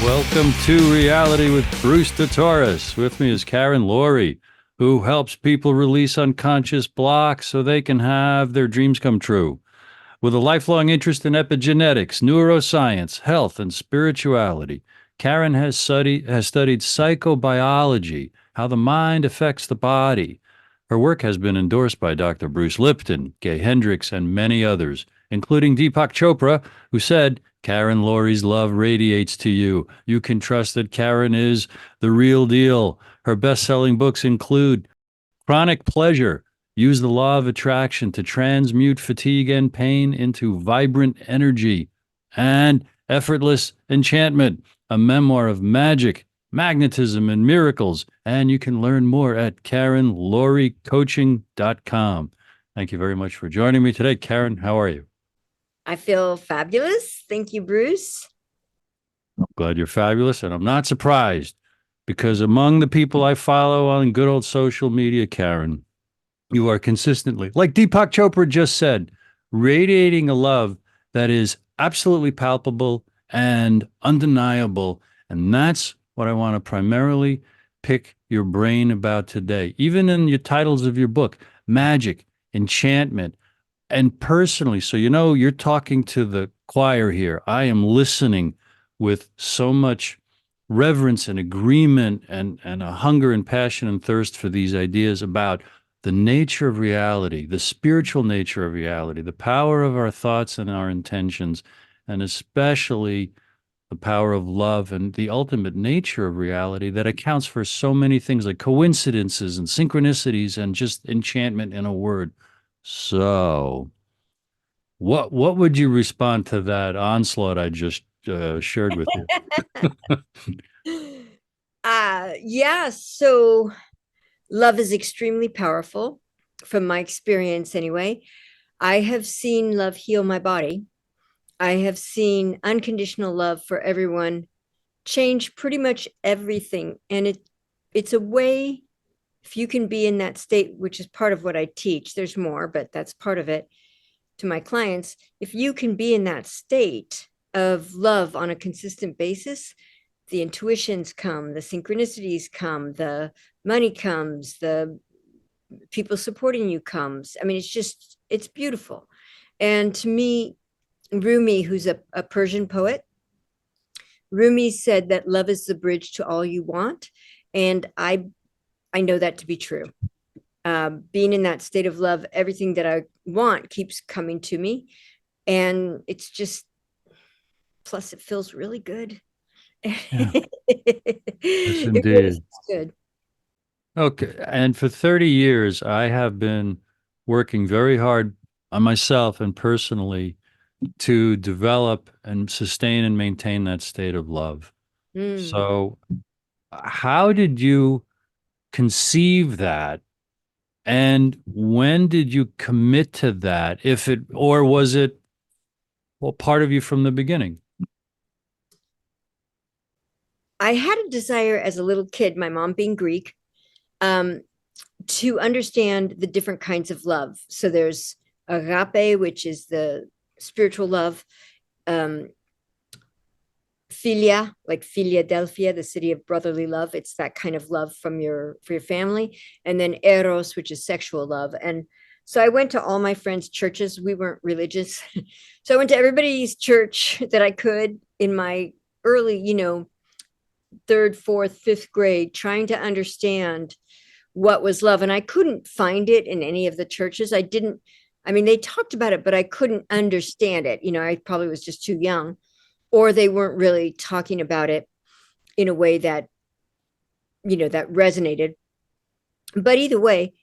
Welcome to Reality with Bruce DeTorres. With me is Karen Laurie, who helps people release unconscious blocks so they can have their dreams come true. With a lifelong interest in epigenetics, neuroscience, health, and spirituality, Karen has studied psychobiology, how the mind affects the body. Her work has been endorsed by Dr. Bruce Lipton, Gay Hendricks, and many others, including Deepak Chopra, who said, Karen Laurie's love radiates to you. You can trust that Karen is the real deal. Her best-selling books include Chronic Pleasure, Use the Law of Attraction to Transmute Fatigue and Pain into Vibrant Energy, and Effortless Enchantment, a memoir of magic, magnetism, and miracles. And you can learn more at KarenLaurieCoaching.com. Thank you very much for joining me today. Karen, how are you? I feel fabulous. Thank you, Bruce. I'm glad you're fabulous, and I'm not surprised because among the people I follow on good old social media, Karen, you are consistently, like Deepak Chopra just said, radiating a love that is absolutely palpable and undeniable. And that's what I want to primarily pick your brain about today. Even in your titles of your book, magic, enchantment, and personally, so you know, you're talking to the choir here. I am listening with so much reverence and agreement and a hunger and passion and thirst for these ideas about the nature of reality, the spiritual nature of reality, the power of our thoughts and our intentions, and especially the power of love and the ultimate nature of reality that accounts for so many things like coincidences and synchronicities and just enchantment in a word. So, what would you respond to that onslaught I just shared with you? Yeah, so love is extremely powerful from my experience anyway. I have seen love heal my body. I have seen unconditional love for everyone change pretty much everything. And it's a way, if you can be in that state, which is part of what I teach, there's more, but that's part of it to my clients. If you can be in that state of love on a consistent basis, the intuitions come, the synchronicities come, the money comes, the people supporting you comes. I mean, it's beautiful. And to me, Rumi, who's a Persian poet, Rumi said that love is the bridge to all you want. And I know that to be true. Being in that state of love, everything that I want keeps coming to me. And it's just, plus it feels really good. Yeah, yes, It really indeed. feels good. Okay. And for 30 years, I have been working very hard on myself and personally to develop and sustain and maintain that state of love. Mm. So, how did you conceive that? And when did you commit to that? If it, or was it, well, part of you from the beginning? I had a desire as a little kid, my mom being Greek, um, to understand the different kinds of love. So there's agape, which is the spiritual love, um, philia, like Philadelphia, the city of brotherly love. It's that kind of love from for your family, and then eros, which is sexual love. And so I went to all my friends' churches. We weren't religious, so I went to everybody's church that I could in my early, third, fourth, fifth grade, trying to understand what was love. And I couldn't find it in any of the churches. I mean, they talked about it, but I couldn't understand it. I probably was just too young, or they weren't really talking about it in a way that, that resonated. But either way,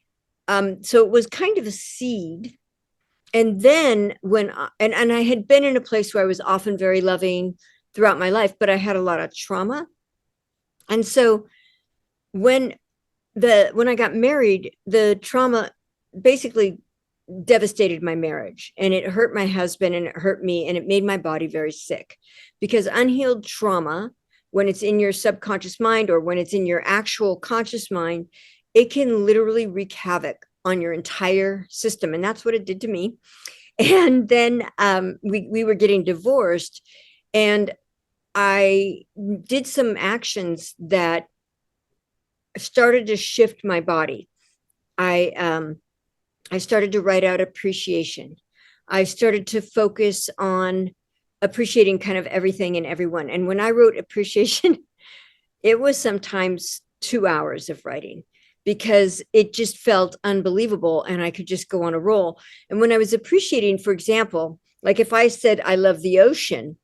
so it was kind of a seed. And then and I had been in a place where I was often very loving throughout my life, but I had a lot of trauma. And so when when I got married, the trauma basically devastated my marriage, and it hurt my husband and it hurt me, and it made my body very sick, because unhealed trauma, when it's in your subconscious mind or when it's in your actual conscious mind, it can literally wreak havoc on your entire system. And that's what it did to me. And then we were getting divorced, and I did some actions that started to shift my body. I started to write out appreciation. I started to focus on appreciating kind of everything and everyone. And when I wrote appreciation, it was sometimes 2 hours of writing because it just felt unbelievable and I could just go on a roll. And when I was appreciating, for example, like if I said, I love the ocean,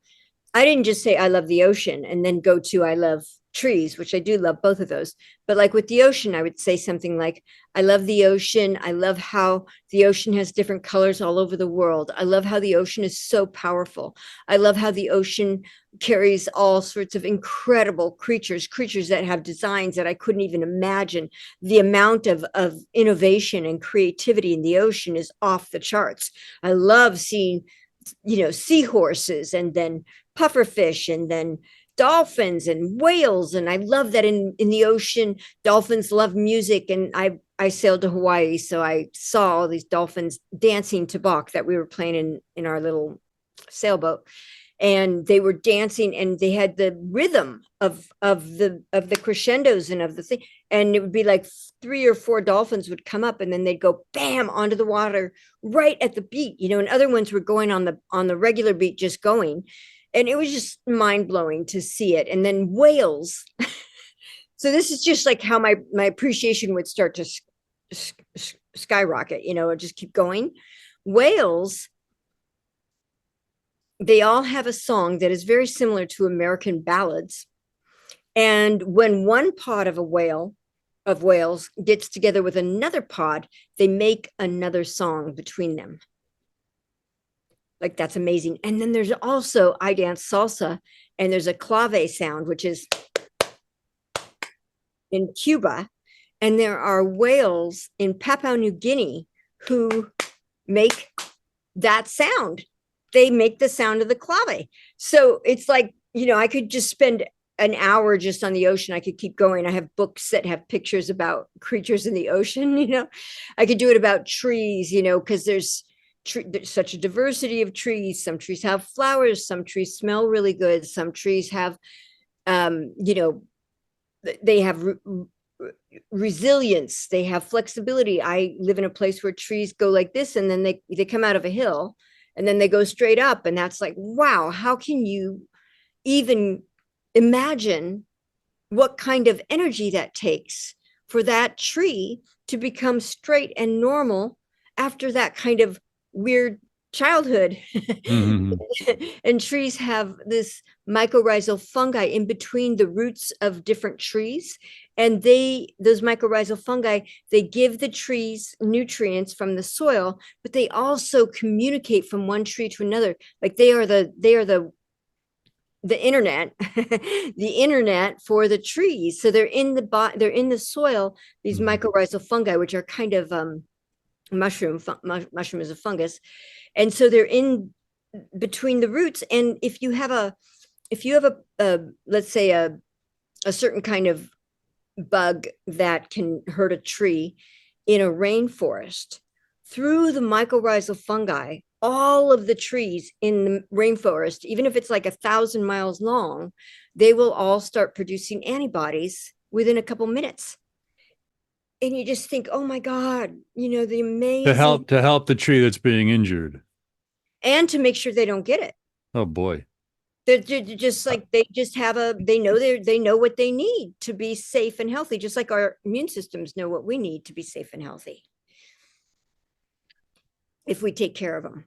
I didn't just say I love the ocean and then go to I love trees, which I do love both of those. But like with the ocean, I would say something like, I love the ocean. I love how the ocean has different colors all over the world. I love how the ocean is so powerful. I love how the ocean carries all sorts of incredible creatures that have designs that I couldn't even imagine. The amount of innovation and creativity in the ocean is off the charts. I love seeing, seahorses and then pufferfish and then dolphins and whales. And I love that in the ocean, dolphins love music. And I sailed to Hawaii, so I saw all these dolphins dancing to Bach that we were playing in our little sailboat. And they were dancing and they had the rhythm of the crescendos and of the thing. And it would be like 3 or 4 dolphins would come up and then they'd go bam onto the water right at the beat, and other ones were going on the regular beat, just going. And it was just mind blowing to see it. And then whales. So this is just like how my appreciation would start to skyrocket, just keep going. Whales, they all have a song that is very similar to American ballads. And when one pod of whales gets together with another pod, they make another song between them. Like, that's amazing. And then there's also, I dance salsa, and there's a clave sound, which is in Cuba. And there are whales in Papua New Guinea who make that sound. They make the sound of the clave. So it's like, I could just spend an hour just on the ocean. I could keep going. I have books that have pictures about creatures in the ocean. I could do it about trees, because there's such a diversity of trees. Some trees have flowers, some trees smell really good, some trees have they have resilience, they have flexibility. I live in a place where trees go like this and then they come out of a hill and then they go straight up, and that's like, wow, how can you even imagine what kind of energy that takes for that tree to become straight and normal after that kind of weird childhood. Mhm. And trees have this mycorrhizal fungi in between the roots of different trees, and those mycorrhizal fungi, they give the trees nutrients from the soil, but they also communicate from one tree to another. Like they are the internet, the internet for the trees. So they're in the soil, these mycorrhizal fungi, which are kind of mushroom is a fungus, and so they're in between the roots. And if you have a let's say a certain kind of bug that can hurt a tree in a rainforest, through the mycorrhizal fungi, all of the trees in the rainforest, even if it's like 1,000 miles long, they will all start producing antibodies within a couple minutes. And you just think, oh my God, the amazing, to help the tree that's being injured. And to make sure they don't get it. Oh boy. They're just like, they just have they know what they need to be safe and healthy, just like our immune systems know what we need to be safe and healthy, if we take care of them.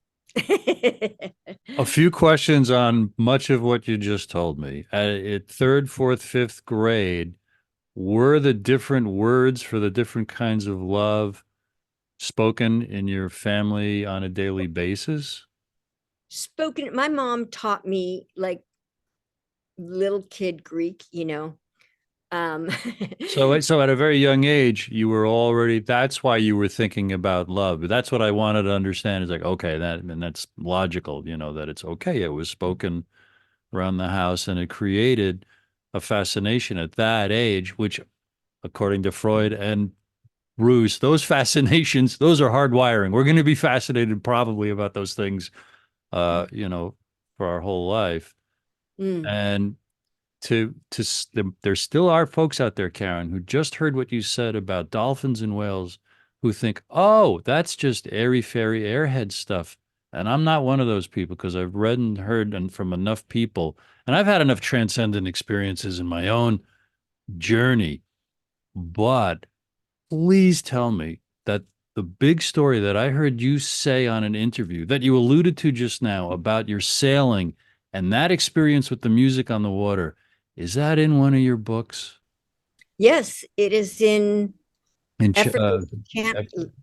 A few questions on much of what you just told me. At third, fourth, fifth grade, were the different words for the different kinds of love spoken in your family on a daily basis? Spoken. My mom taught me like little kid Greek, So at a very young age, you were already, that's why you were thinking about love. That's what I wanted to understand, is like, okay, that's logical, that it's okay. It was spoken around the house and it created a fascination at that age, which, according to Freud and Ruse, those fascinations, those are hardwiring. We're going to be fascinated probably about those things, for our whole life. And there still are folks out there, Karen, who just heard what you said about dolphins and whales, who think, oh, that's just airy fairy airhead stuff. And I'm not one of those people, because I've read and heard and from enough people, and I've had enough transcendent experiences in my own journey. But please tell me that the big story that I heard you say on an interview that you alluded to just now about your sailing and that experience with the music on the water, is that in one of your books? Yes, it is in In ch- Effortless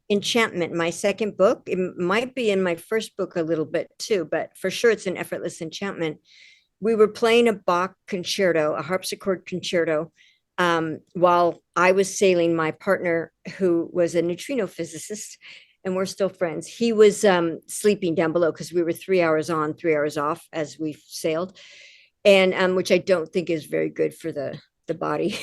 Enchantment, my second book. It might be in my first book a little bit too, but for sure it's in Effortless Enchantment. We were playing a Bach concerto, a harpsichord concerto, while I was sailing. My partner, who was a neutrino physicist, and we're still friends, he was sleeping down below because we were 3 hours on, 3 hours off as we sailed, and which I don't think is very good for the body,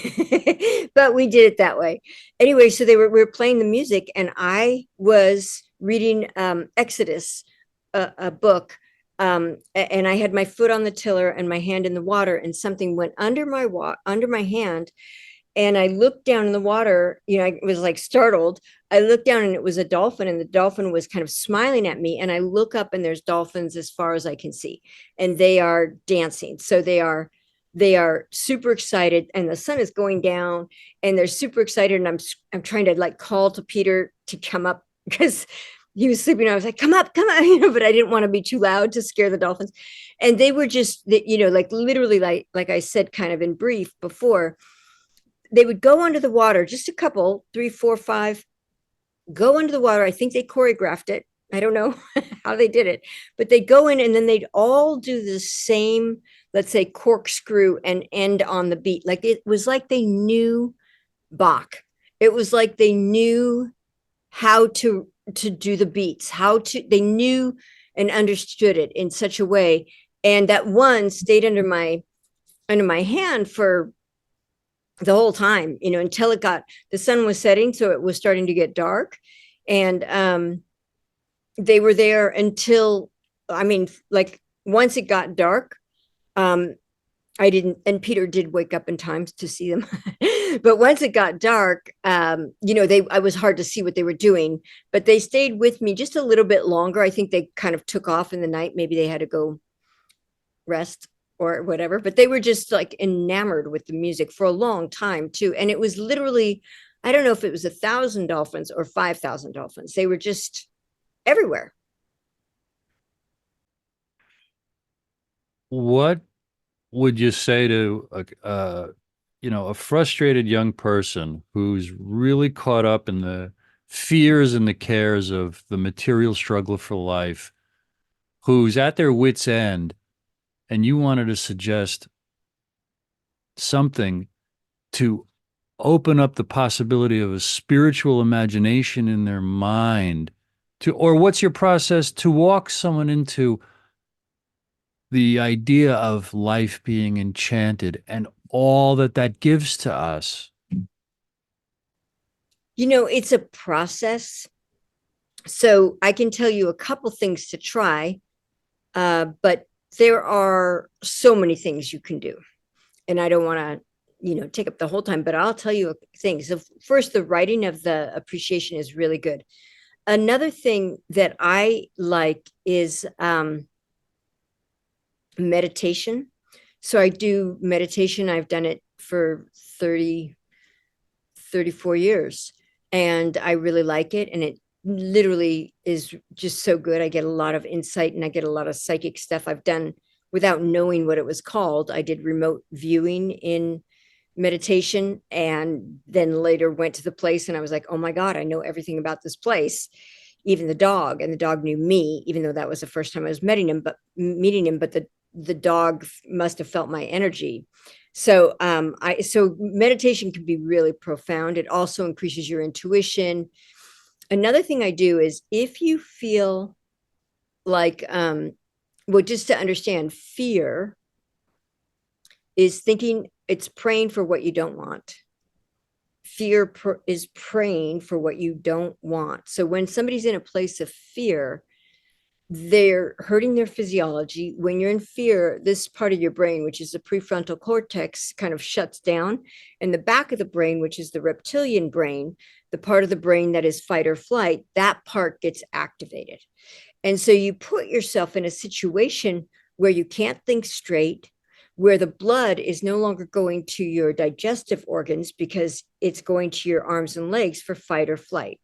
but we did it that way. Anyway, so we were playing the music, and I was reading Exodus, a book, and I had my foot on the tiller and my hand in the water, and something went under my hand, and I looked down in the water. I was like startled. I looked down, and it was a dolphin, and the dolphin was kind of smiling at me. And I look up, and there's dolphins as far as I can see, and they are dancing. So they are super excited, and the sun is going down, and they're super excited. And I'm trying to like call to Peter to come up because he was sleeping. I was like, come up, but I didn't want to be too loud to scare the dolphins. And they were just, like literally, like I said, kind of in brief before, they would go under the water, just a couple, 3, 4, 5, go under the water. I think they choreographed it. I don't know how they did it, but they'd go in, and then they'd all do the same, let's say, corkscrew and end on the beat. Like it was like they knew Bach. It was like they knew how to do the beats, they knew and understood it in such a way. And that one stayed under my hand for the whole time, until the sun was setting. So it was starting to get dark, and they were there until, like once it got dark, I didn't, and Peter did wake up in time to see them. But once it got dark, I was hard to see what they were doing, but they stayed with me just a little bit longer. I think they kind of took off in the night. Maybe they had to go rest or whatever, but they were just like enamored with the music for a long time too. And it was literally, I don't know if it was 1,000 dolphins or 5,000 dolphins. They were just everywhere. What would you say to a frustrated young person who's really caught up in the fears and the cares of the material struggle for life, who's at their wits' end, and you wanted to suggest something to open up the possibility of a spiritual imagination in their mind, or what's your process to walk someone into the idea of life being enchanted and all that that gives to us? It's a process. So I can tell you a couple things to try, but there are so many things you can do. And I don't want to, take up the whole time, but I'll tell you things. So first, the writing of the appreciation is really good. Another thing that I like is meditation. So I do meditation. I've done it for 34 years, and I really like it. And it literally is just so good. I get a lot of insight, and I get a lot of psychic stuff. I've done, without knowing what it was called, I did remote viewing in meditation, and then later went to the place, and I was like, oh my God, I know everything about this place, even the dog. And the dog knew me, even though that was the first time I was meeting him, but the dog must have felt my energy. So so meditation can be really profound. It also increases your intuition. Another thing I do is, if you feel like, just to understand, fear is thinking, it's praying for what you don't want. Fear is praying for what you don't want. So when somebody's in a place of fear, they're hurting their physiology. When you're in fear, this part of your brain, which is the prefrontal cortex, kind of shuts down. And the back of the brain, which is the reptilian brain, the part of the brain that is fight or flight, that part gets activated. And so you put yourself in a situation where you can't think straight, where the blood is no longer going to your digestive organs because it's going to your arms and legs for fight or flight.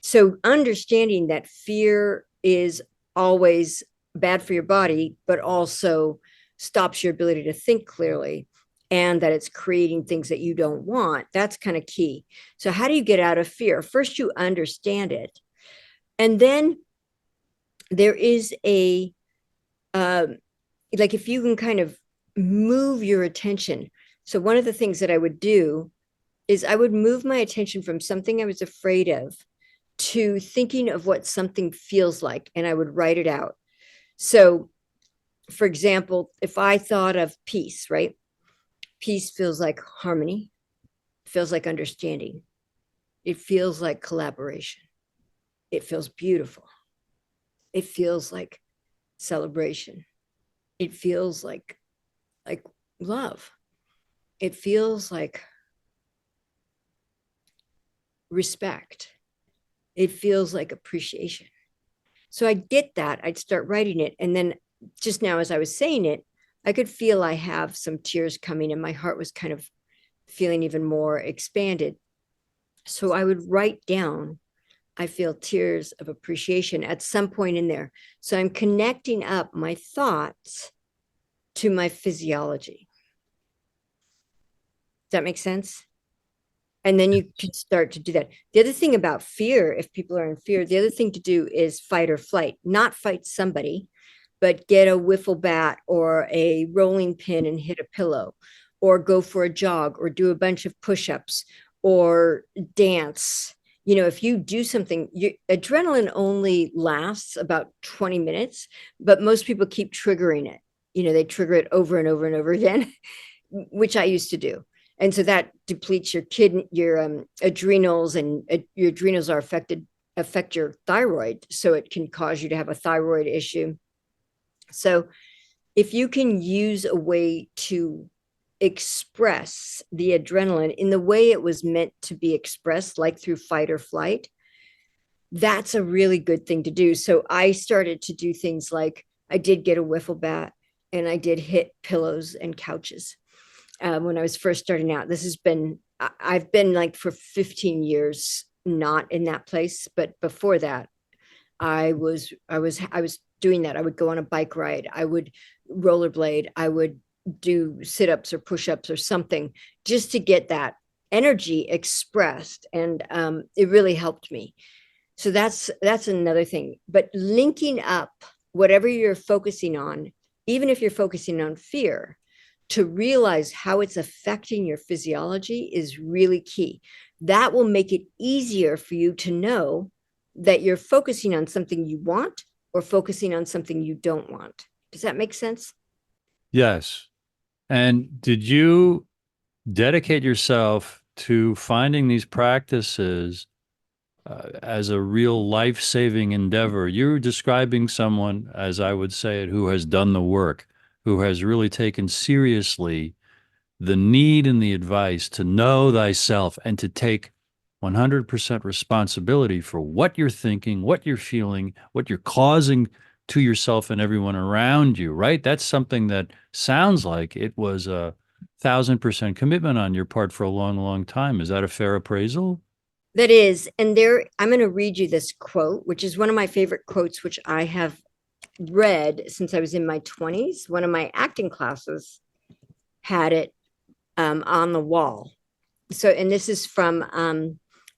So understanding that fear is always bad for your body, but also stops your ability to think clearly, and that it's creating things that you don't want, that's kind of key. So how do you get out of fear? First, you understand it. And then there is a, like if you can kind of move your attention. So one of the things that I would do is I would move my attention from something I was afraid of to thinking of what something feels like, and I would write it out. So, for example, if I thought of peace, right? Peace feels like harmony, feels like understanding. It feels like collaboration. It feels beautiful. It feels like celebration. It feels like love. It feels like respect. It feels like appreciation. So I'd get that, I'd start writing it. And then just now, as I was saying it, I could feel I have some tears coming and my heart was kind of feeling even more expanded. So I would write down, I feel tears of appreciation at some point in there. So I'm connecting up my thoughts to my physiology. Does that make sense? And then you can start to do that. The other thing about fear, if people are in fear, the other thing to do is fight or flight, not fight somebody, but get a wiffle bat or a rolling pin and hit a pillow, or go for a jog, or do a bunch of push-ups, or dance. You know, if you do something, adrenaline only lasts about 20 minutes, but most people keep triggering it. You know, they trigger it over and over and over again, which I used to do. And so that depletes your adrenals, and your adrenals are affect your thyroid. So it can cause you to have a thyroid issue. So if you can use a way to express the adrenaline in the way it was meant to be expressed, like through fight or flight, that's a really good thing to do. So I started to do things like I did get a wiffle bat and I did hit pillows and couches. When I was first starting out, I've been like for 15 years not in that place, but before that, I was doing that. I would go on a bike ride, I would rollerblade, I would do sit-ups or push-ups or something just to get that energy expressed, and it really helped me. So that's another thing. But linking up whatever you're focusing on, even if you're focusing on fear, to realize how it's affecting your physiology is really key. That will make it easier for you to know that you're focusing on something you want or focusing on something you don't want. Does that make sense? Yes. And did you dedicate yourself to finding these practices as a real life-saving endeavor? You're describing someone, as I would say it, who has done the work, who has really taken seriously the need and the advice to know thyself and to take 100% responsibility for what you're thinking, what you're feeling, what you're causing to yourself and everyone around you, right? That's something that sounds like it was 1,000% commitment on your part for a long, long time. Is that a fair appraisal? That is. And there, I'm going to read you this quote, which is one of my favorite quotes, which I have read since I was in my 20s. One of my acting classes had it on the wall. So, and this is from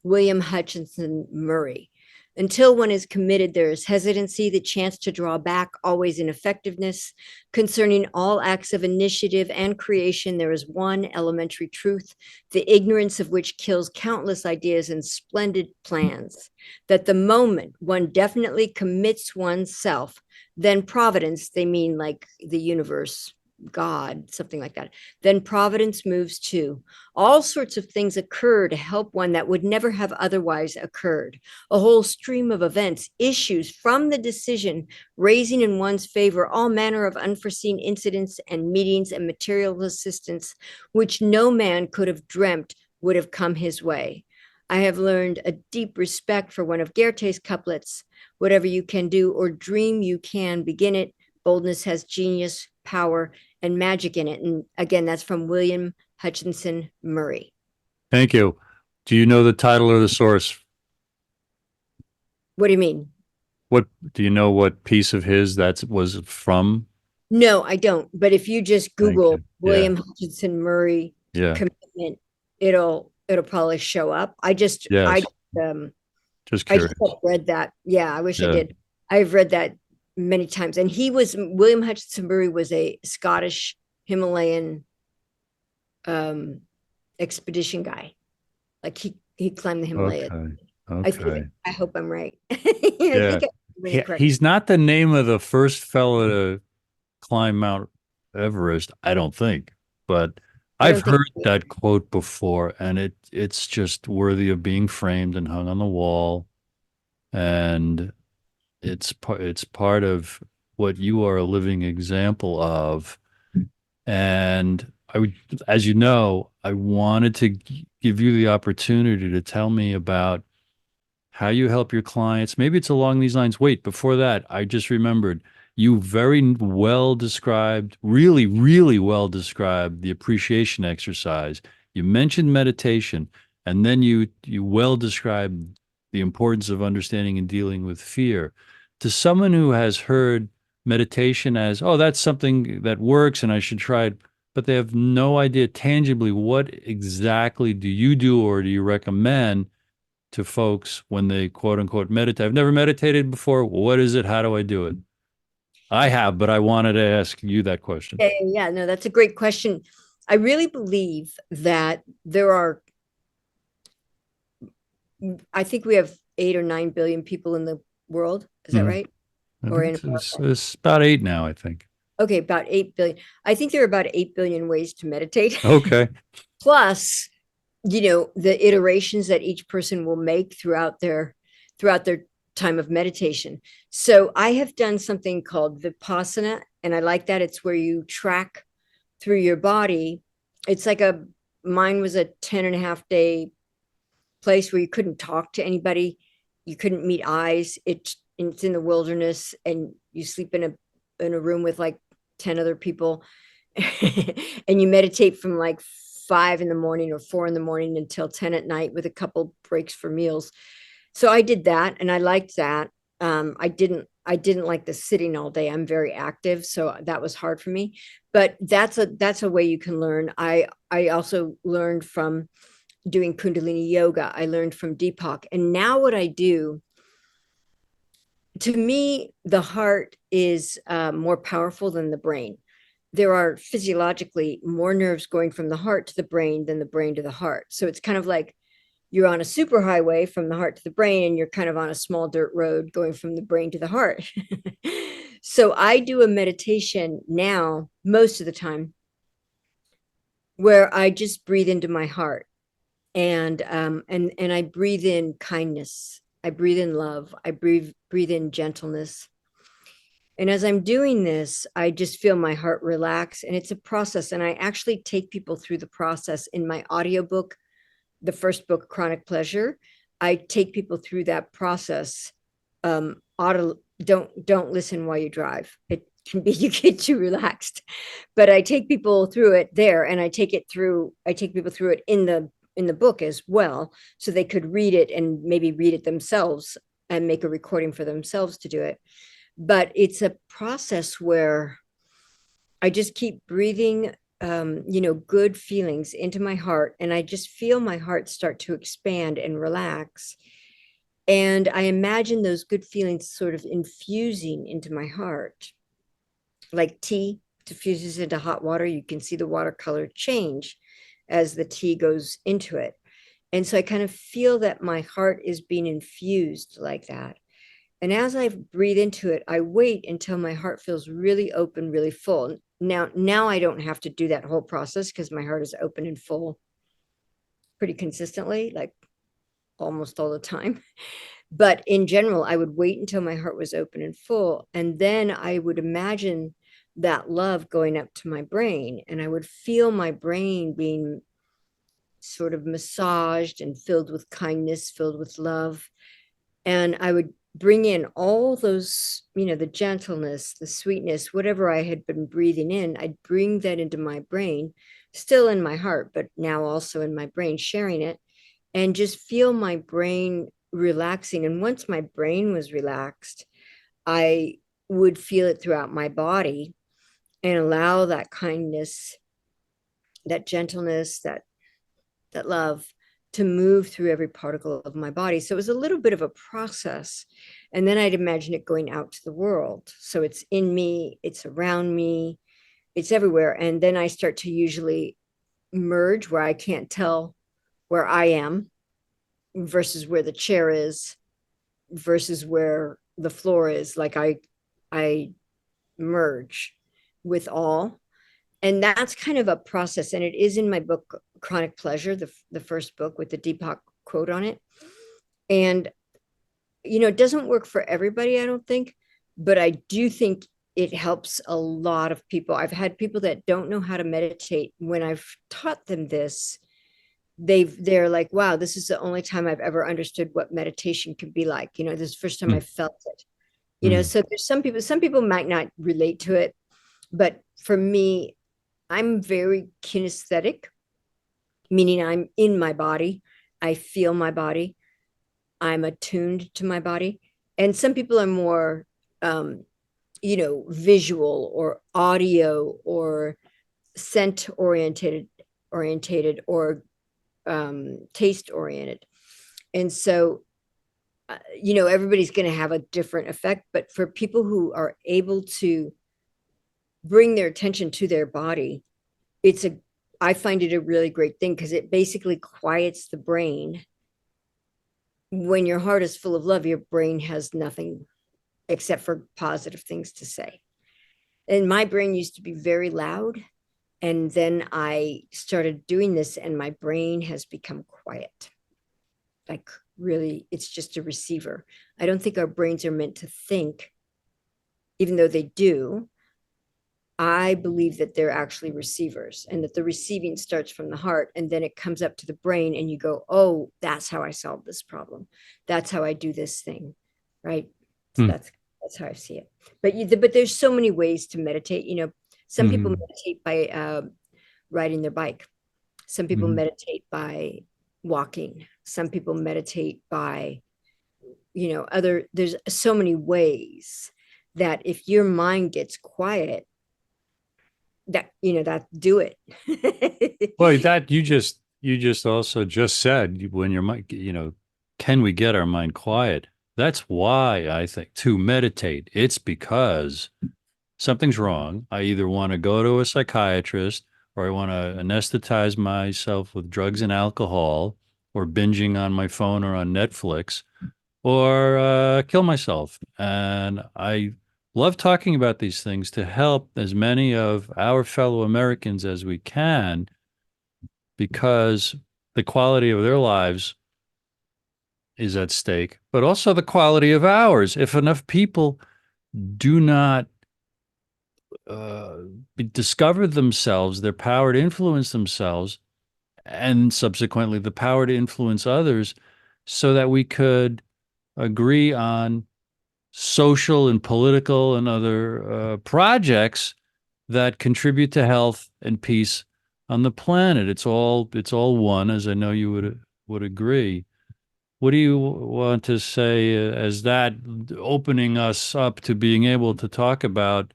William Hutchinson Murray. Until one is committed, there is hesitancy, the chance to draw back, always ineffectiveness. Concerning all acts of initiative and creation, there is one elementary truth, the ignorance of which kills countless ideas and splendid plans. That the moment one definitely commits oneself, then providence, they mean like the universe, God, something like that. Then providence moves too. All sorts of things occur to help one that would never have otherwise occurred. A whole stream of events issues from the decision, raising in one's favor all manner of unforeseen incidents and meetings and material assistance, which no man could have dreamt would have come his way. I have learned a deep respect for one of Goethe's couplets. Whatever you can do or dream, you can begin it. Boldness has genius, power, and magic in it. And again, that's from William Hutchinson Murray. Thank you. Do you know the title or the source? What do you mean? What do you know what piece of his that was from? No, I don't. But if you just Thank Google you. William Hutchinson Murray Yeah. commitment, it'll probably show up. Yes. Just I curious. just read that. Yeah, I wish I Yeah. did. I've read that many times. And William Hutchinson Murray was a Scottish Himalayan expedition guy. Like he climbed the Himalayas. Okay. I hope I'm right. Yeah. He's not the name of the first fellow to climb Mount Everest, I don't think. But I've heard that quote before, and it's just worthy of being framed and hung on the wall. And it's part of what you are a living example of. And as you know, I wanted to give you the opportunity to tell me about how you help your clients. Maybe it's along these lines. Wait, before that, I just remembered you very well described, really, really well described the appreciation exercise. You mentioned meditation, and then you well described the importance of understanding and dealing with fear. To someone who has heard meditation as, oh, that's something that works and I should try it, but they have no idea tangibly what exactly do you do or do you recommend to folks when they quote unquote meditate? I've never meditated before. What is it? How do I do it? I have, but I wanted to ask you that question. Yeah, no, that's a great question. I really believe that I think we have 8 or 9 billion people in the world. Is that right? Or it's about 8 now, I think. Okay, about 8 billion. I think there are about 8 billion ways to meditate. Okay. Plus, the iterations that each person will make throughout their time of meditation. So I have done something called Vipassana, and I like that. It's where you track through your body. It's like mine was a 10.5-day place where you couldn't talk to anybody. You couldn't meet eyes. It's in the wilderness, and you sleep in a room with like 10 other people and you meditate from like 5 in the morning or 4 in the morning until 10 at night with a couple breaks for meals. So I did that and I liked that. I didn't like the sitting all day. I'm very active, so that was hard for me. But that's a way you can learn. I also learned from doing Kundalini yoga. I learned from Deepak. And now what I do, to me, the heart is more powerful than the brain. There are physiologically more nerves going from the heart to the brain than the brain to the heart. So it's kind of like you're on a superhighway from the heart to the brain, and you're kind of on a small dirt road going from the brain to the heart. So I do a meditation now, most of the time, where I just breathe into my heart, and I breathe in kindness. I breathe in love. I breathe in gentleness. And as I'm doing this, I just feel my heart relax, and it's a process. And I actually take people through the process in my audiobook, the first book, Chronic Pleasure. I take people through that process. Don't listen while you drive. It can be, you get too relaxed, but I take people through it there, and I take people through it in the book as well, so they could read it and maybe read it themselves and make a recording for themselves to do it. But it's a process where I just keep breathing, good feelings into my heart. And I just feel my heart start to expand and relax. And I imagine those good feelings sort of infusing into my heart. Like tea diffuses into hot water, you can see the watercolor change as the tea goes into it. And so I kind of feel that my heart is being infused like that. And as I breathe into it, I wait until my heart feels really open, really full. Now I don't have to do that whole process because my heart is open and full pretty consistently, like almost all the time. But in general, I would wait until my heart was open and full. And then I would imagine that love going up to my brain. And I would feel my brain being sort of massaged and filled with kindness, filled with love. And I would bring in all those, the gentleness, the sweetness, whatever I had been breathing in, I'd bring that into my brain, still in my heart, but now also in my brain, sharing it, and just feel my brain relaxing. And once my brain was relaxed, I would feel it throughout my body and allow that kindness, that gentleness, that love to move through every particle of my body. So it was a little bit of a process. And then I'd imagine it going out to the world. So it's in me, it's around me, it's everywhere. And then I start to usually merge where I can't tell where I am versus where the chair is versus where the floor is. Like I merge with all. And that's kind of a process. And it is in my book, Chronic Pleasure, the first book with the Deepak quote on it. And, it doesn't work for everybody, I don't think, but I do think it helps a lot of people. I've had people that don't know how to meditate. When I've taught them this, they're like, wow, this is the only time I've ever understood what meditation could be like. This is the first time I felt it. So there's some people might not relate to it, but for me, I'm very kinesthetic, meaning I'm in my body. I feel my body. I'm attuned to my body. And some people are more, visual or audio or scent orientated or taste oriented. And so, everybody's going to have a different effect. But for people who are able to bring their attention to their body, I find it a really great thing because it basically quiets the brain. When your heart is full of love, your brain has nothing except for positive things to say. And my brain used to be very loud. And then I started doing this and my brain has become quiet. Like really, it's just a receiver. I don't think our brains are meant to think, even though they do. I believe that they're actually receivers and that the receiving starts from the heart and then it comes up to the brain and you go, oh, that's how I solve this problem. That's how I do this thing. Right. So that's how I see it. But there's so many ways to meditate. Some people meditate by riding their bike. Some people meditate by walking. Some people meditate by, there's so many ways that if your mind gets quiet, that do it. Well, that you just also just said when your mind, can we get our mind quiet? That's why I think to meditate, it's because something's wrong. I either want to go to a psychiatrist or I want to anesthetize myself with drugs and alcohol or binging on my phone or on Netflix or kill myself. And I love talking about these things to help as many of our fellow Americans as we can because the quality of their lives is at stake, but also the quality of ours. If enough people do not discover themselves, their power to influence themselves, and subsequently the power to influence others, so that we could agree on social and political and other projects that contribute to health and peace on the planet. It's all one, as I know you would agree. What do you want to say as that opening us up to being able to talk about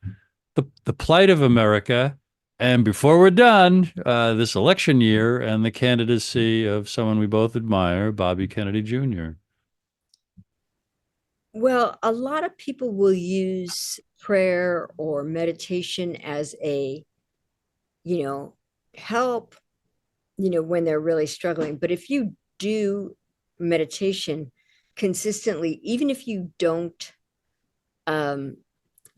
the plight of America? And before we're done, this election year and the candidacy of someone we both admire, Bobby Kennedy Jr. Well, a lot of people will use prayer or meditation as a, help, when they're really struggling. But if you do meditation consistently, even if you don't um,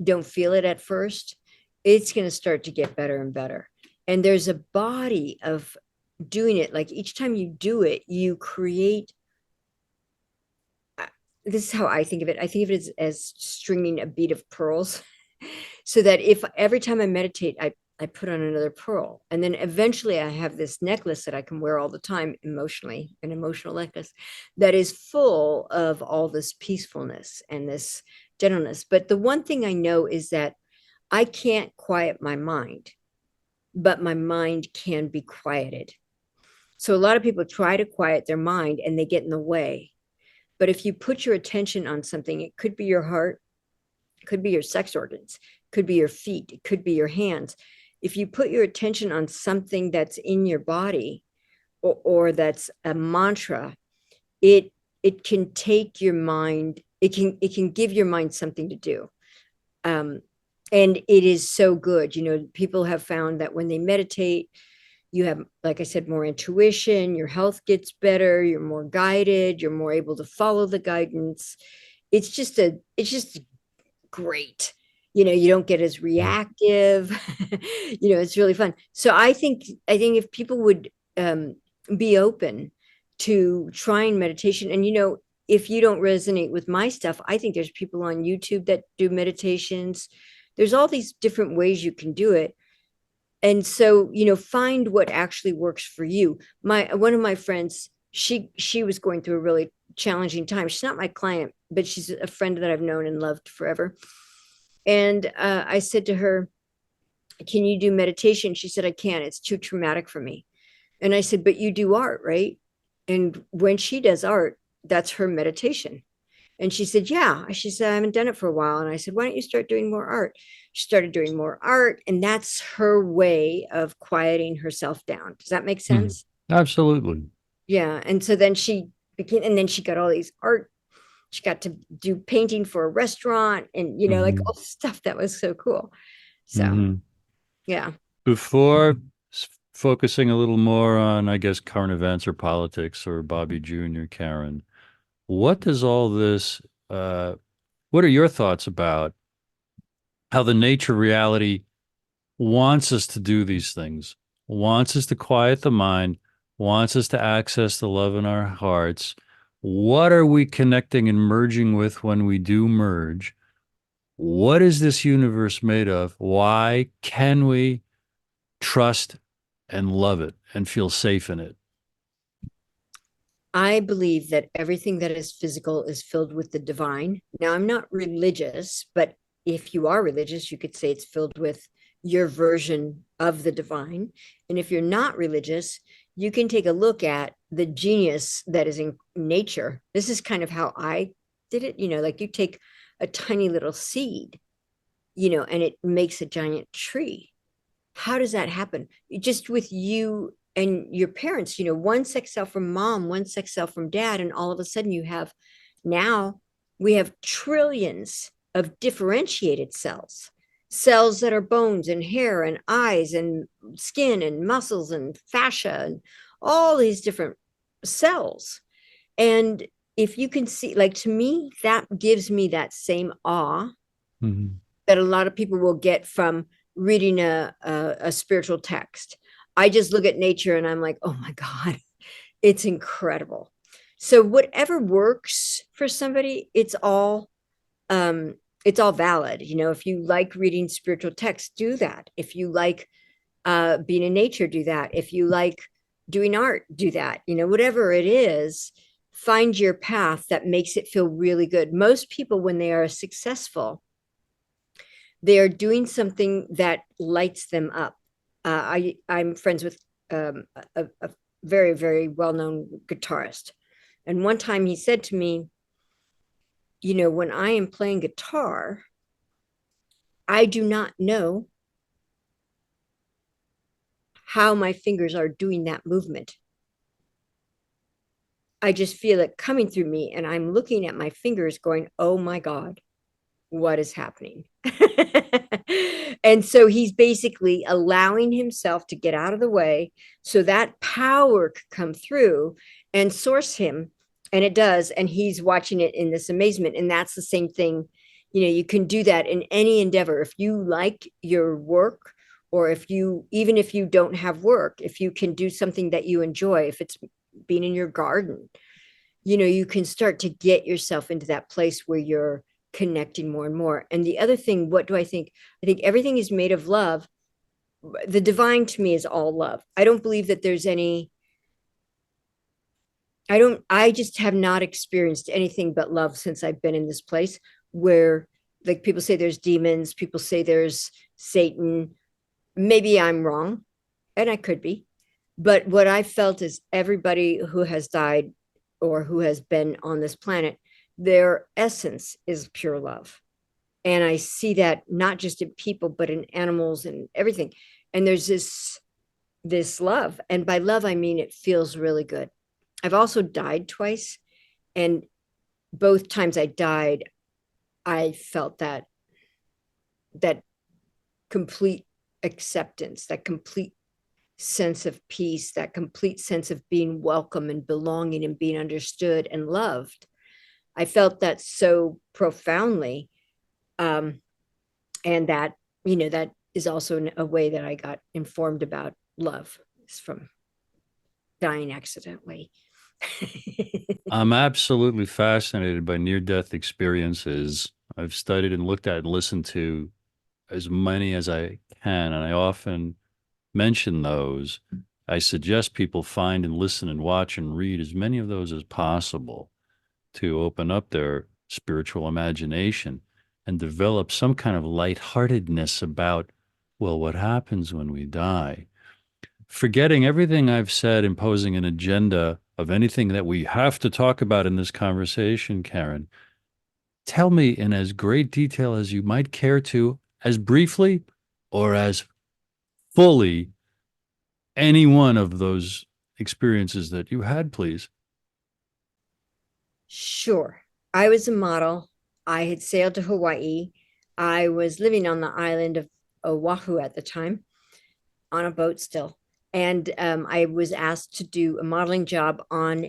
don't feel it at first, it's going to start to get better and better. And there's a body of doing it. Like each time you do it, you create. This is how I think of it. I think of it as stringing a bead of pearls, so that if every time I meditate, I put on another pearl, and then eventually I have this necklace that I can wear all the time emotionally, an emotional necklace that is full of all this peacefulness and this gentleness. But the one thing I know is that I can't quiet my mind, but my mind can be quieted. So a lot of people try to quiet their mind and they get in the way. But if you put your attention on something, it could be your heart, it could be your sex organs, it could be your feet, it could be your hands. If you put your attention on something that's in your body, or that's a mantra, it can take your mind, it can give your mind something to do. And it is so good. People have found that when they meditate, you have, like I said, more intuition, your health gets better, you're more guided, you're more able to follow the guidance. It's just great. You don't get as reactive. It's really fun. So I think if people would be open to trying meditation, and if you don't resonate with my stuff, I think there's people on YouTube that do meditations. There's all these different ways you can do it. And so, find what actually works for you. One of my friends, she was going through a really challenging time. She's not my client, but she's a friend that I've known and loved forever. And I said to her, "Can you do meditation?" She said, "I can't. It's too traumatic for me." And I said, "But you do art, right?" And when she does art, that's her meditation. And she said, "Yeah." She said, "I haven't done it for a while." And I said, "Why don't you start doing more art?" She started doing more art, and that's her way of quieting herself down. Does that make Mhm. sense? Absolutely. Yeah. And so then she became, and then she got all these art. She got to do painting for a restaurant, and, like Hmm. all stuff that was so cool. So, Hmm. yeah. Before focusing a little more on, I guess, current events or politics or Bobby Jr., Karen, what does all this, uh, what are your thoughts about how the nature reality wants us to do these things, wants us to quiet the mind, wants us to access the love in our hearts? What are we connecting and merging with when we do merge? What is this universe made of? Why can we trust and love it and feel safe in it? I believe that everything that is physical is filled with the divine. Now, I'm not religious, but if you are religious, you could say it's filled with your version of the divine. And if you're not religious, you can take a look at the genius that is in nature. This is kind of how I did it. Like you take a tiny little seed, and it makes a giant tree. How does that happen? Just with you and your parents, one sex cell from mom, one sex cell from dad, and all of a sudden now we have trillions of differentiated cells that are bones and hair and eyes and skin and muscles and fascia and all these different cells. And if you can see, like, to me, that gives me that same awe Mhm. that a lot of people will get from reading a spiritual text. I just look at nature and I'm like, oh my God, it's incredible. So whatever works for somebody, it's all valid. If you like reading spiritual text, do that. If you like being in nature, do that. If you like doing art, do that. Whatever it is, find your path that makes it feel really good. Most people, when they are successful, they are doing something that lights them up. I'm friends with a very, very well-known guitarist. And one time he said to me, when I am playing guitar, I do not know how my fingers are doing that movement. I just feel it coming through me, and I'm looking at my fingers going, oh my God, what is happening? And so he's basically allowing himself to get out of the way so that power could come through and source him. And it does. And he's watching it in this amazement. And that's the same thing you can do that in any endeavor. If you like your work, or even if you don't have work, if you can do something that you enjoy, if it's being in your garden, you can start to get yourself into that place where you're connecting more and more. And the other thing, what do I think? I think everything is made of love. The divine to me is all love. I don't believe that there's any, I just have not experienced anything but love since I've been in this place, where, like, people say there's demons, people say there's Satan. Maybe I'm wrong, and I could be. But what I felt is everybody who has died or who has been on this planet, their essence is pure love. And I see that not just in people, but in animals and everything. And there's this love. And by love, I mean it feels really good. I've also died twice. And both times I died, I felt that complete acceptance, that complete sense of peace, that complete sense of being welcome and belonging and being understood and loved. I felt that so profoundly. And that, that is also a way that I got informed about love, is from dying accidentally. I'm absolutely fascinated by near-death experiences. I've studied and looked at and listened to as many as I can, and I often mention those. I suggest people find and listen and watch and read as many of those as possible to open up their spiritual imagination and develop some kind of lightheartedness about, well, what happens when we die? Forgetting everything I've said, imposing an agenda of anything that we have to talk about in this conversation, Karen, tell me in as great detail as you might care to, as briefly or as fully, any one of those experiences that you had, please. Sure. I was a model. I had sailed to Hawaii. I was living on the island of Oahu at the time, on a boat still. And I was asked to do a modeling job on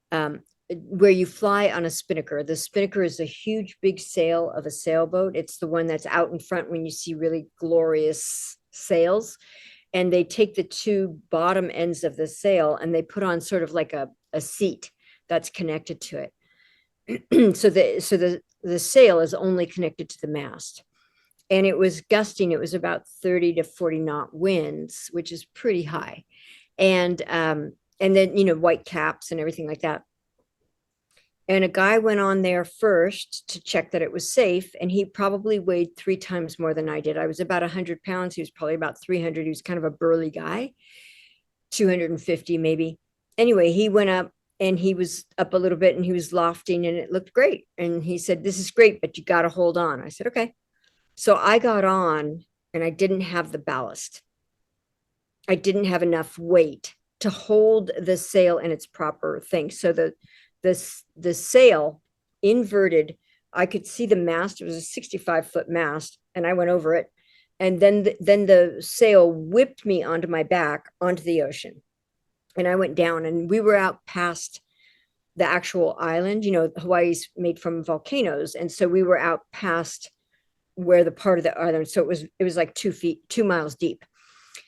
where you fly on a spinnaker. The spinnaker is a huge, big sail of a sailboat. It's the one that's out in front when you see really glorious sails. And they take the two bottom ends of the sail and they put on sort of like a seat that's connected to it. So the sail is only connected to the mast. And it was gusting. It was about 30 to 40 knot winds, which is pretty high. And then, white caps and everything like that. And a guy went on there first to check that it was safe. And he probably weighed 3 times more than I did. I was about 100 pounds. He was probably about 300. He was kind of a burly guy, 250 maybe. Anyway, he went up and he was up a little bit and he was lofting and it looked great. And he said, "This is great, but you got to hold on." I said, "Okay." So I got on and I didn't have the ballast. I didn't have enough weight to hold the sail in its proper thing. So the sail inverted. I could see the mast. It was a 65-foot mast, and I went over it. And then the sail whipped me onto my back onto the ocean. And I went down, and we were out past the actual island. Hawaii's made from volcanoes, and so we were out past where the part of the island. So it was like 2 miles deep.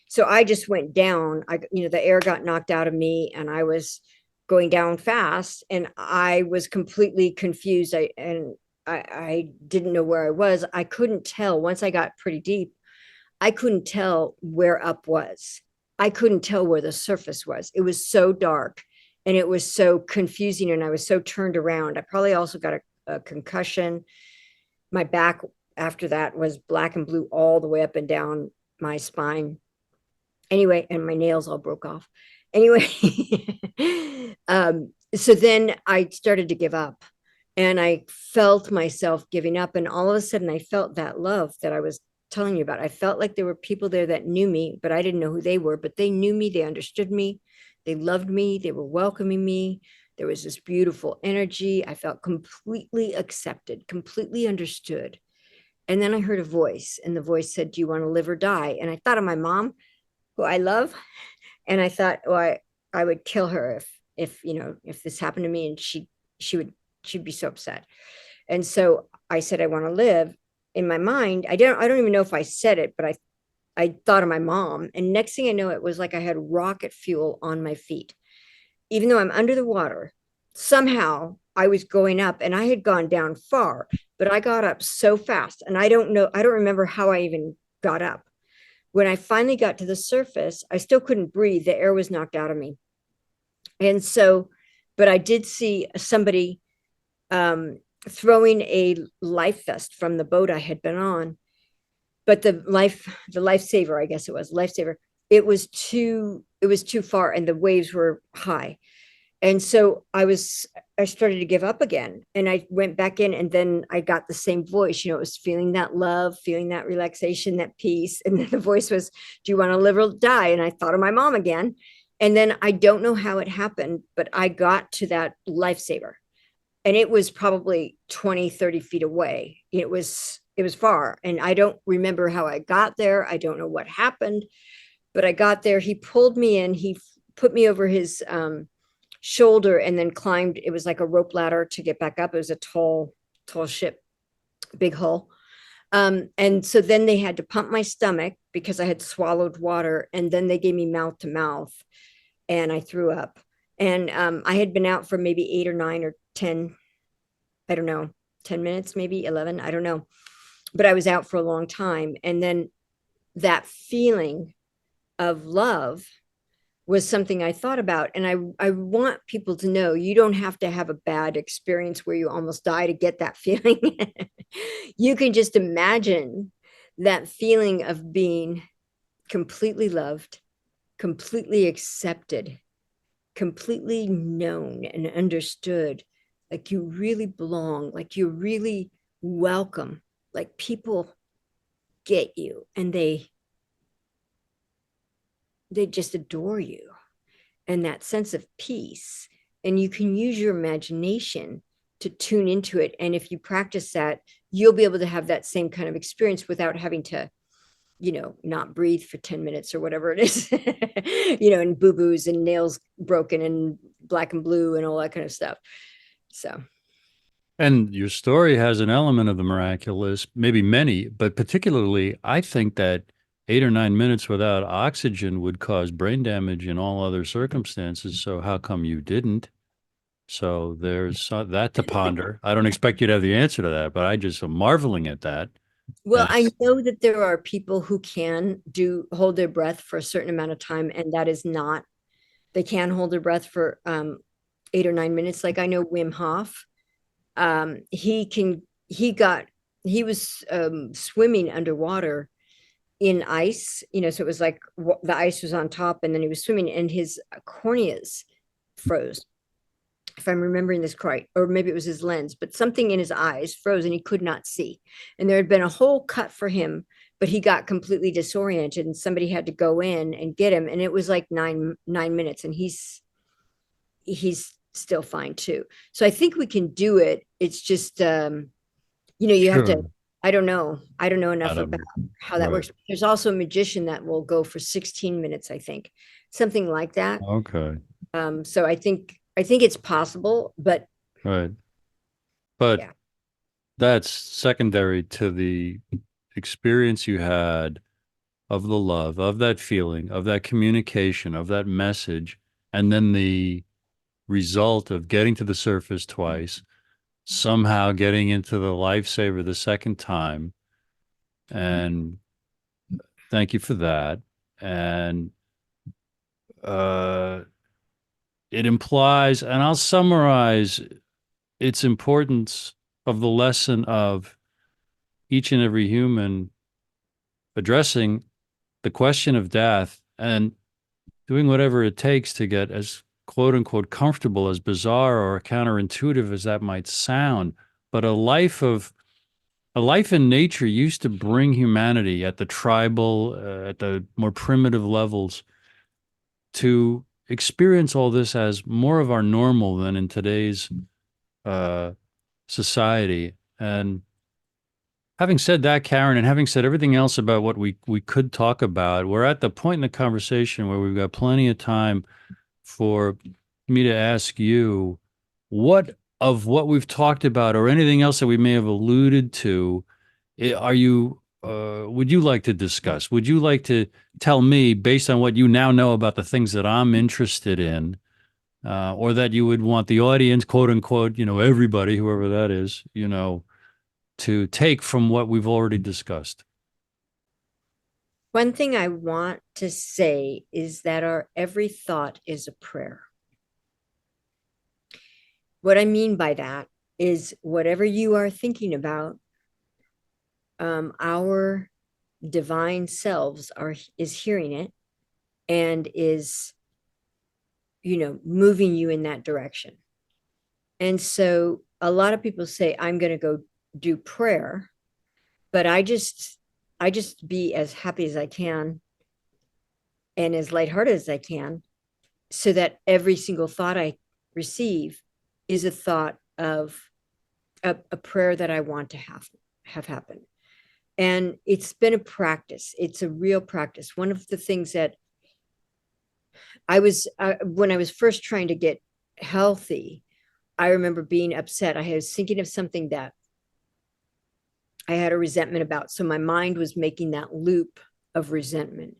So I just went down. The air got knocked out of me, and I was going down fast, and I was completely confused. I didn't know where I was. I couldn't tell. Once I got pretty deep, I couldn't tell where up was. I couldn't tell where the surface was. It was so dark and it was so confusing, and I was so turned around. I probably also got a concussion. My back after that was black and blue all the way up and down my spine. Anyway, and my nails all broke off. Anyway, so then I started to give up, and I felt myself giving up. And all of a sudden I felt that love that I was telling you about. I felt like there were people there that knew me, but I didn't know who they were, but they knew me. They understood me. They loved me. They were welcoming me. There was this beautiful energy. I felt completely accepted, completely understood. And then I heard a voice, and the voice said, "Do you want to live or die?" And I thought of my mom, who I love. And I thought, well, I would kill her if this happened to me, and she'd be so upset. And so I said, I want to live. In my mind, I don't even know if I said it, but I thought of my mom. And next thing I know, it was like I had rocket fuel on my feet. Even though I'm under the water, somehow I was going up and I had gone down far, but I got up so fast. And I don't remember how I even got up. When I finally got to the surface, I still couldn't breathe. The air was knocked out of me. And so, but I did see somebody um, throwing a life vest from the boat I had been on. But the lifesaver, I guess it was lifesaver. It was too far, and the waves were high. And so I started to give up again, and I went back in, and then I got the same voice. It was feeling that love, feeling that relaxation, that peace. And then the voice was, do you want to live or die? And I thought of my mom again. And then I don't know how it happened, but I got to that lifesaver, and it was probably 20, 30 feet away. It was far, and I don't remember how I got there. I don't know what happened, but I got there. He pulled me in. He put me over his shoulder and then climbed. It was like a rope ladder to get back up. It was a tall ship, big hull. And so then they had to pump my stomach because I had swallowed water, and then they gave me mouth to mouth, and I threw up. And I had been out for maybe 8 or 9 or 10, I don't know, 10 minutes, maybe 11, I don't know. But I was out for a long time. And then that feeling of love was something I thought about. And I want people to know you don't have to have a bad experience where you almost die to get that feeling. You can just imagine that feeling of being completely loved, completely accepted, completely known and understood, like you really belong, like you're really welcome, like people get you and they just adore you, and that sense of peace. And you can use your imagination to tune into it, and if you practice that, you'll be able to have that same kind of experience without having to not breathe for 10 minutes or whatever it is, and boo-boos and nails broken and black and blue and all that kind of stuff. So, And your story has an element of the miraculous, maybe many, but particularly, I think that 8 or 9 minutes without oxygen would cause brain damage in all other circumstances. So how come you didn't? So there's that to ponder. I don't expect you to have the answer to that, but I just am marveling at that. well, And I know that there are people who can do hold their breath for a certain amount of time, and that is not, they can hold their breath for 8 or 9 minutes. Like I know Wim Hof, he was swimming underwater in ice, so it was like the ice was on top, and then he was swimming, and his corneas froze, if I'm remembering this correct, or maybe it was his lens, but something in his eyes froze and he could not see. And there had been a hole cut for him, but he got completely disoriented, and somebody had to go in and get him. And it was like 9 minutes, and he's still fine too. So I think we can do it. It's just you have to, sure, I don't know enough about Adam, how that right. works. There's also a magician that will go for 16 minutes, I think, something like that. Okay, So I think it's possible, but right. But yeah. that's secondary to the experience you had of the love, of that feeling, of that communication, of that message, and then the result of getting to the surface twice, somehow getting into the lifesaver the second time. And thank you for that. And uh, it implies, and I'll summarize its importance of the lesson of each and every human addressing the question of death and doing whatever it takes to get as quote unquote comfortable, as bizarre or counterintuitive as that might sound. But a life in nature used to bring humanity at the tribal, at the more primitive levels to experience all this as more of our normal than in today's uh, society. And having said that, Karen, and having said everything else about what we could talk about, we're at the point in the conversation where we've got plenty of time for me to ask you, what of what we've talked about or anything else that we may have alluded to, are you, would you like to discuss? Would you like to tell me, based on what you now know about the things that I'm interested in, or that you would want the audience, quote unquote, everybody, whoever that is, to take from what we've already discussed? One thing I want to say is that our every thought is a prayer. What I mean by that is whatever you are thinking about, our divine selves is hearing it and is, moving you in that direction. And so a lot of people say, I'm going to go do prayer, but I just be as happy as I can and as lighthearted as I can, so that every single thought I receive is a thought of a prayer that I want to have happen. And it's been a practice. It's a real practice. One of the things that when I was first trying to get healthy, I remember being upset. I was thinking of something that I had a resentment about. So my mind was making that loop of resentment.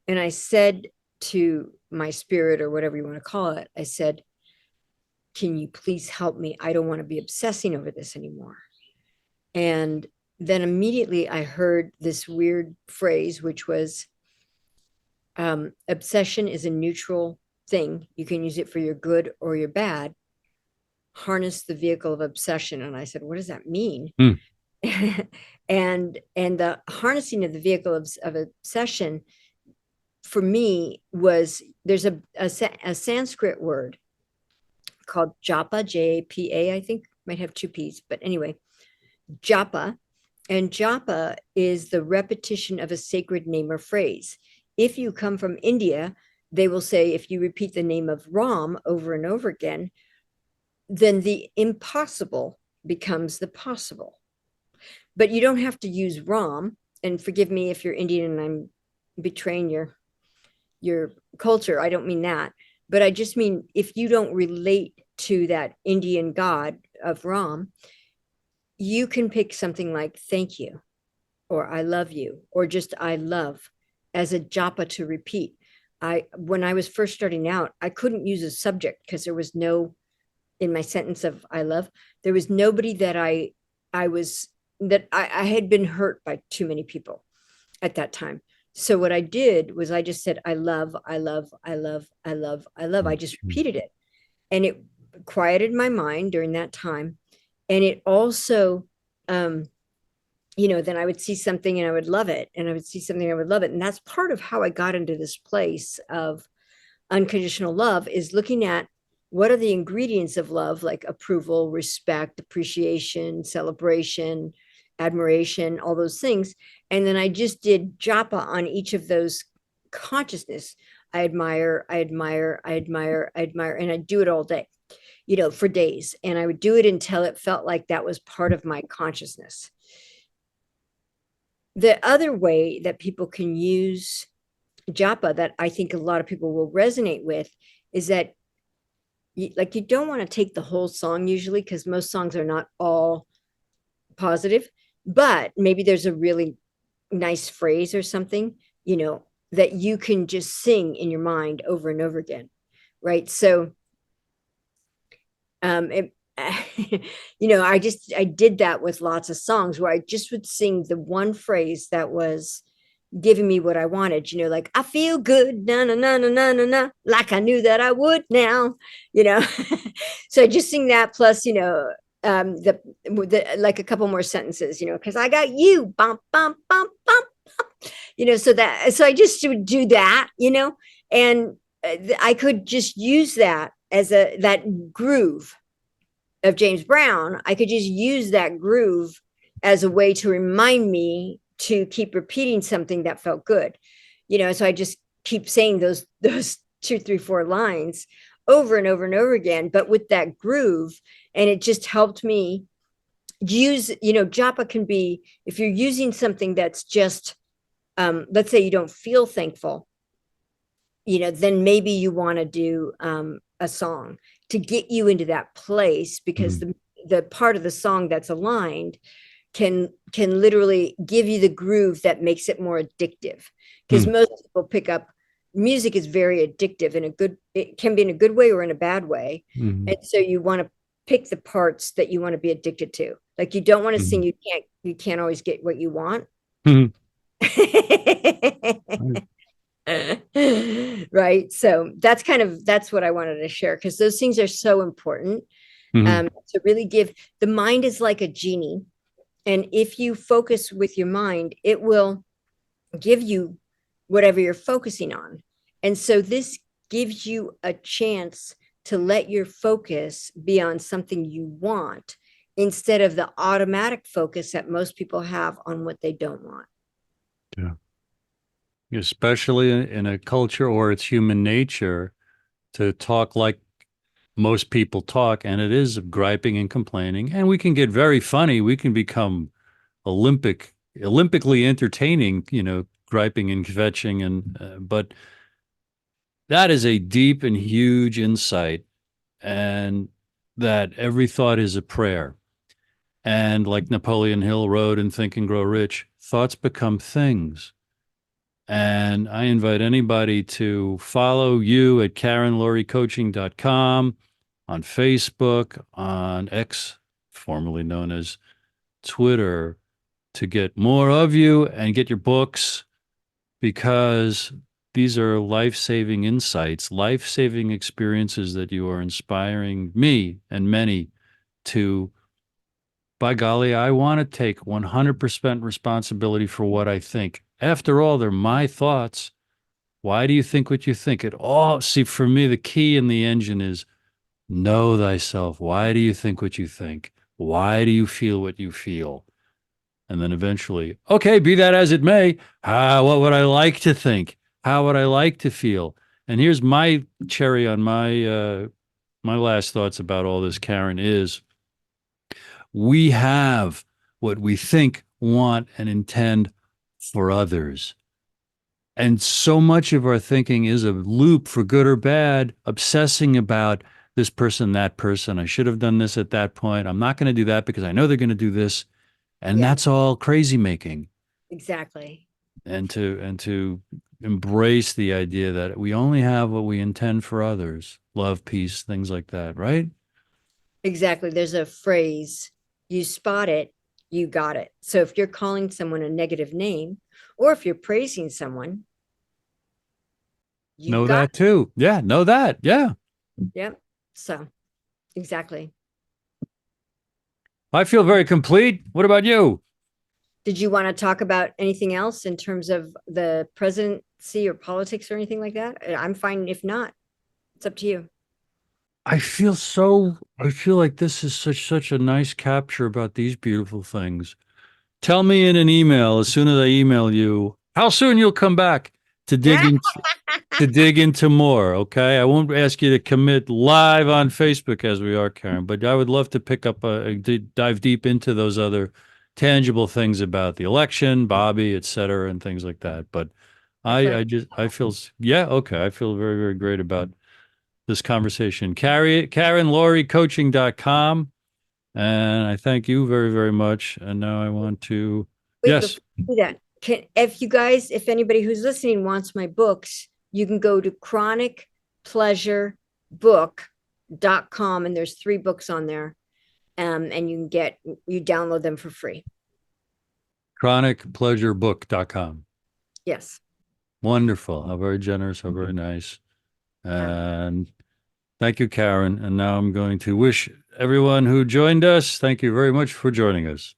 And I said to my spirit, or whatever you want to call it, I said, can you please help me? I don't want to be obsessing over this anymore. And then immediately I heard this weird phrase, which was, obsession is a neutral thing. You can use it for your good or your bad. Harness the vehicle of obsession. And I said, what does that mean? Hmm. and the harnessing of the vehicle of obsession for me was, there's a Sanskrit word called japa, J-A-P-A, I think, might have two P's, but anyway, japa. And japa is the repetition of a sacred name or phrase. If you come from India, they will say, if you repeat the name of Ram over and over again, then the impossible becomes the possible. But you don't have to use Ram. And forgive me if you're Indian and I'm betraying your culture. I don't mean that. But I just mean, if you don't relate to that Indian god of Ram, you can pick something like thank you, or I love you, or just I love, as a japa to repeat. When I was first starting out, I couldn't use a subject because there was no, in my sentence of I love, there was nobody that I had been hurt by too many people at that time. So what I did was I just said, I love, I love, I love, I love, I love. I just repeated it. And it quieted my mind during that time. And it also, then I would see something and I would love it. And I would see something, I would love it. And that's part of how I got into this place of unconditional love, is looking at what are the ingredients of love, like approval, respect, appreciation, celebration, admiration, all those things. And then I just did japa on each of those consciousness. I admire, I admire, I admire, I admire, and I do it all day, for days. And I would do it until it felt like that was part of my consciousness. The other way that people can use japa that I think a lot of people will resonate with is that you don't want to take the whole song usually, because most songs are not all positive, but maybe there's a really nice phrase or something, that you can just sing in your mind over and over again. Right. So, I did that with lots of songs where I just would sing the one phrase that was giving me what I wanted, like I feel good, na na na na na na na, like I knew that I would now, So I just sing that plus, the like a couple more sentences, because I got you, bump, bump, bump, bump, bump, so I just would do that, and I could just use that as that groove of James Brown. I could just use that groove as a way to remind me to keep repeating something that felt good, so I just keep saying those 2, 3, 4 lines over and over and over again, but with that groove. And it just helped me use, japa can be, if you're using something that's just, let's say you don't feel thankful, then maybe you want to do a song. to get you into that place, because the part of the song that's aligned can literally give you the groove that makes it more addictive. Because most people pick up music is very addictive it can be in a good way or in a bad way. And so you want to pick the parts that you want to be addicted to. Like, you don't want to sing, you can't always get what you want. Right. So that's what I wanted to share, because those things are so important. To really give, the mind is like a genie. And if you focus with your mind, it will give you whatever you're focusing on. And so this gives you a chance to let your focus be on something you want, instead of the automatic focus that most people have on what they don't want. Yeah. Especially in a culture, or it's human nature to talk like most people talk, and it is griping and complaining, and we can get very funny. We can become Olympically entertaining, griping and kvetching, but that is a deep and huge insight, and that every thought is a prayer. And like Napoleon Hill wrote in Think and Grow Rich, thoughts become things. And I invite anybody to follow you at KarenLaurieCoaching.com, on Facebook, on X, formerly known as Twitter, to get more of you and get your books, because these are life-saving insights, life-saving experiences that you are inspiring me and many to. By golly, I want to take 100% responsibility for what I think. After all, they're my thoughts. Why do you think what you think? See, for me, the key in the engine is know thyself. Why do you think what you think? Why do you feel what you feel? And then eventually, okay, be that as it may, what would I like to think? How would I like to feel? And here's my cherry on my last thoughts about all this, Karen, is we have what we think, want, and intend for others. And so much of our thinking is a loop, for good or bad, obsessing about this person, that person. I should have done this at that point. I'm not going to do that because I know they're going to do this. And that's all crazy making. Exactly. And to embrace the idea that we only have what we intend for others, love, peace, things like that, right? Exactly. There's a phrase, you spot it, you got it. So if you're calling someone a negative name, or if you're praising someone, you know got that too. Yeah, know that. Yeah. Yep. So exactly. I feel very complete. What about you? Did you want to talk about anything else in terms of the presidency or politics or anything like that? I'm fine if not. It's up to you. I feel like this is such a nice capture about these beautiful things. Tell me in an email, as soon as I email you, how soon you'll come back to dig into more. Okay. I won't ask you to commit live on Facebook as we are, Karen, but I would love to pick up dive deep into those other tangible things about the election, Bobby, et cetera, and things like that. But I feel, okay. I feel very, very great about this conversation. KarenLaurieCoaching.com. And I thank you very, very much. And now I want to, yes. Do that. If anybody who's listening wants my books, you can go to chronicpleasurebook.com, and there's 3 books on there. And you download them for free. chronicpleasurebook.com. Yes. Wonderful. How very generous, how very nice. And thank you, Karen. And now I'm going to wish everyone who joined us, thank you very much for joining us.